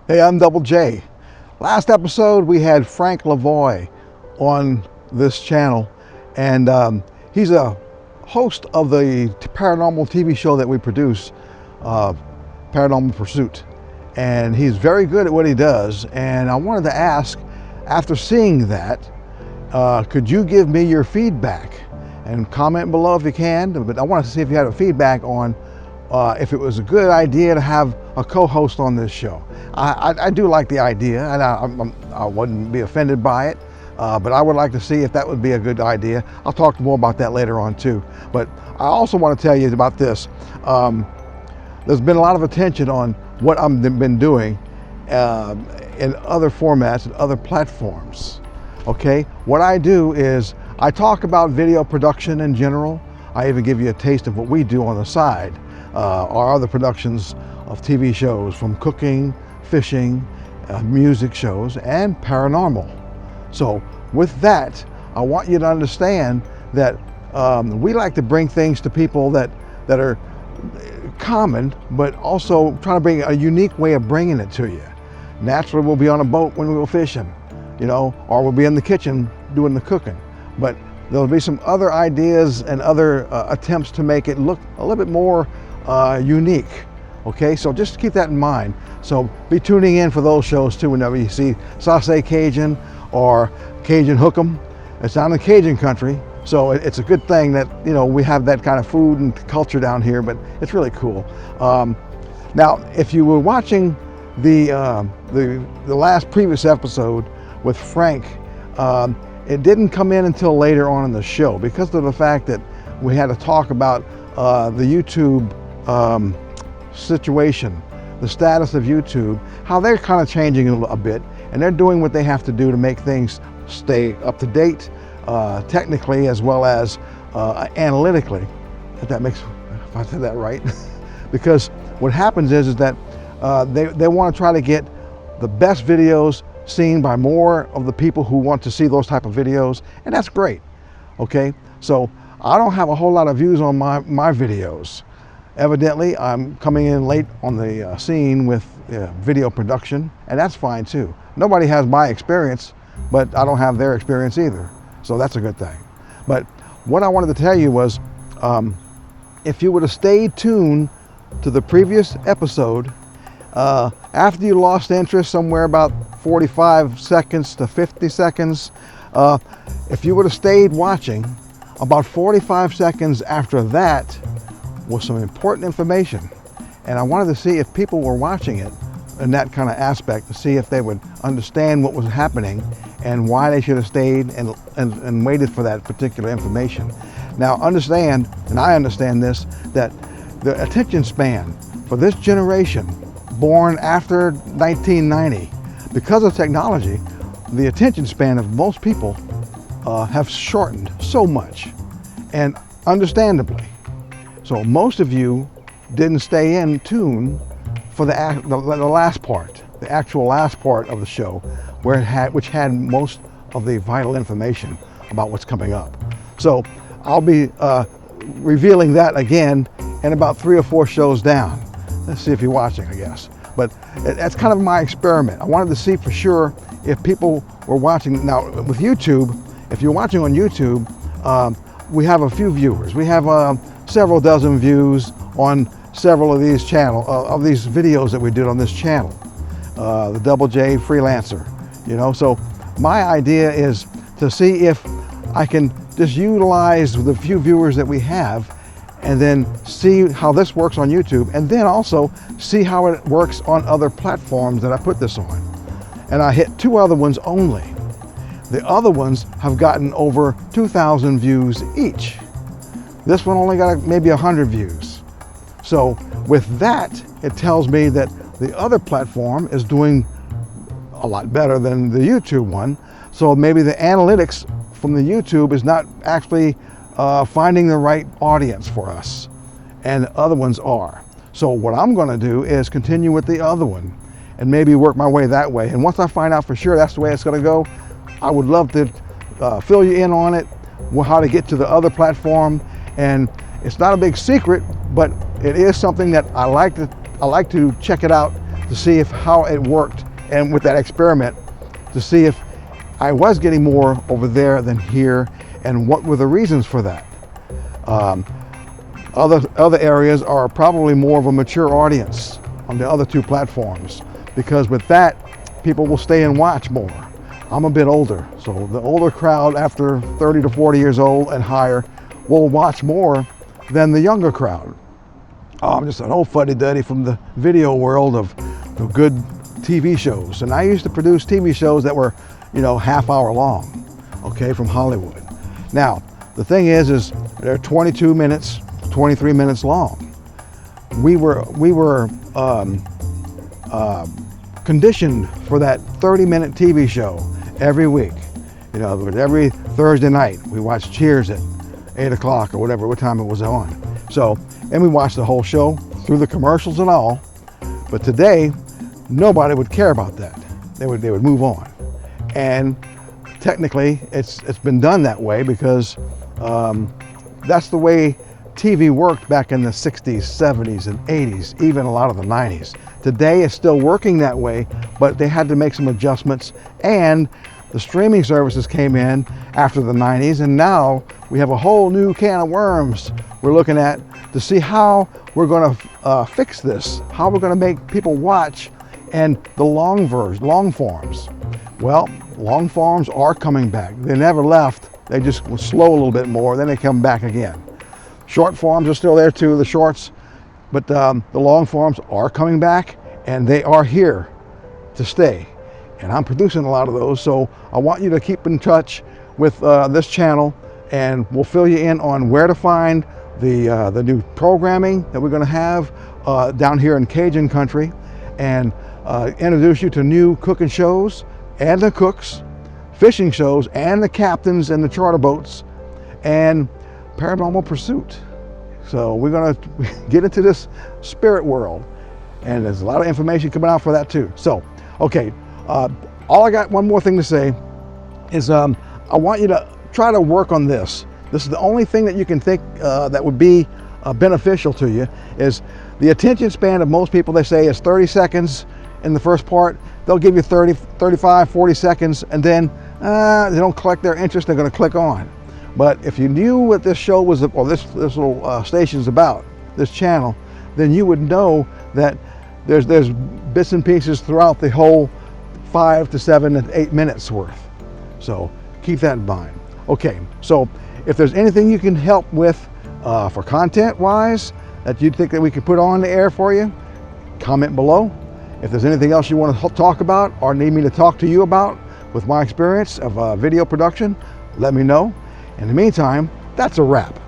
Hey, I'm Double J. Last episode we had Frank Lavoie on this channel, and he's a host of the paranormal TV show that we produce, Paranormal Pursuit. And he's very good at what he does. And I wanted to ask, after seeing that, could you give me your feedback? And comment below if you can, but I wanted to see if you had a feedback on if it was a good idea to have a co-host on this show. I do like the idea, and I wouldn't be offended by it, but I would like to see if that would be a good idea. I'll talk more about that later on too. But I also want to tell you about this. There's been a lot of attention on what I've been doing in other formats and other platforms. Okay, what I do is I talk about video production in general. I even give you a taste of what we do on the side, our other productions of TV shows, from cooking, fishing, music shows, and paranormal. So with that, I want you to understand that we like to bring things to people that are common, but also trying to bring a unique way of bringing it to you. Naturally, we'll be on a boat when we go fishing, you know, or we'll be in the kitchen doing the cooking. But there'll be some other ideas and other attempts to make it look a little bit more unique. Okay, so just keep that in mind. So be tuning in for those shows too whenever you see Sauce Cajun or Cajun Hook'em. It's down in Cajun country, so it's a good thing that, you know, we have that kind of food and culture down here, but it's really cool. Now, if you were watching the last previous episode with Frank, it didn't come in until later on in the show because of the fact that we had to talk about the YouTube situation, the status of YouTube, how they're kind of changing a bit, and they're doing what they have to do to make things stay up to date, technically as well as analytically, if I said that right. Because what happens is that they want to try to get the best videos seen by more of the people who want to see those type of videos, and that's great. Okay, so I don't have a whole lot of views on my videos. Evidently, I'm coming in late on the scene with video production, and that's fine too. Nobody has my experience, but I don't have their experience either, so that's a good thing. But what I wanted to tell you was, if you would have stayed tuned to the previous episode, after you lost interest somewhere about 45 seconds to 50 seconds, if you would have stayed watching, about 45 seconds after that was some important information. And I wanted to see if people were watching it in that kind of aspect, to see if they would understand what was happening and why they should have stayed and waited for that particular information. Now understand, and I understand this, that the attention span for this generation born after 1990, because of technology, the attention span of most people have shortened so much, and understandably. So most of you didn't stay in tune for the last part, the actual last part of the show, which had most of the vital information about what's coming up. So I'll be revealing that again in about 3 or 4 shows down. Let's see if you're watching, I guess. But that's kind of my experiment. I wanted to see for sure if people were watching. Now with YouTube, if you're watching on YouTube, we have a few viewers. We have several dozen views on several of these of these videos that we did on this channel, the Double J Freelancer. You know, so my idea is to see if I can just utilize the few viewers that we have, and then see how this works on YouTube, and then also see how it works on other platforms that I put this on. And I hit 2 other ones only. The other ones have gotten over 2,000 views each. This one only got maybe 100 views. So with that, it tells me that the other platform is doing a lot better than the YouTube one. So maybe the analytics from the YouTube is not actually finding the right audience for us, and other ones are. So what I'm going to do is continue with the other one and maybe work my way that way. And once I find out for sure that's the way it's going to go, I would love to fill you in on it, how to get to the other platform. And it's not a big secret, but it is something that I like to check it out to to see if how it worked, and with that experiment to see if I was getting more over there than here, and what were the reasons for that. Other areas are probably more of a mature audience on the other two platforms, because with that, people will stay and watch more. I'm a bit older, so the older crowd after 30 to 40 years old and higher will watch more than the younger crowd. I'm just an old fuddy-duddy from the video world of good TV shows, and I used to produce TV shows that were, half-hour long, okay, from Hollywood. Now, the thing is they're 22 minutes, 23 minutes long. We were conditioned for that 30-minute TV show every week. Every Thursday night we watched Cheers at 8 o'clock or whatever, what time it was on. So, and we watched the whole show through the commercials and all. But today, nobody would care about that. They would move on. And technically, it's been done that way because that's the way TV worked back in the 60s, 70s, and 80s, even a lot of the 90s. Today, it's still working that way, but they had to make some adjustments, and the streaming services came in after the 90s, and now we have a whole new can of worms we're looking at to see how we're going to fix this, how we're going to make people watch, and the long forms. Well, long forms are coming back. They never left. They just slow a little bit more, then they come back again. Short forms are still there too, the shorts, but the long forms are coming back, and they are here to stay. And I'm producing a lot of those, so I want you to keep in touch with this channel, and we'll fill you in on where to find the new programming that we're going to have down here in Cajun country, and introduce you to new cooking shows and the cooks, fishing shows and the captains and the charter boats, and Paranormal Pursuit. So we're going to get into this spirit world, and there's a lot of information coming out for that too. So, okay, all I got one more thing to say is I want you to try to work on this. This is the only thing that you can think that would be beneficial to you. Is the attention span of most people, they say, is 30 seconds in the first part. They'll give you 30, 35, 40 seconds, and then they don't collect their interest, they're going to click on. But if you knew what this show was, or this little station is about, this channel, then you would know that there's bits and pieces throughout the whole 5 to 7 to 8 minutes worth. So keep that in mind. Okay, so if there's anything you can help with for content wise that you think that we could put on the air for you, comment below. If there's anything else you want to talk about or need me to talk to you about with my experience of video production, let me know. In the meantime, that's a wrap.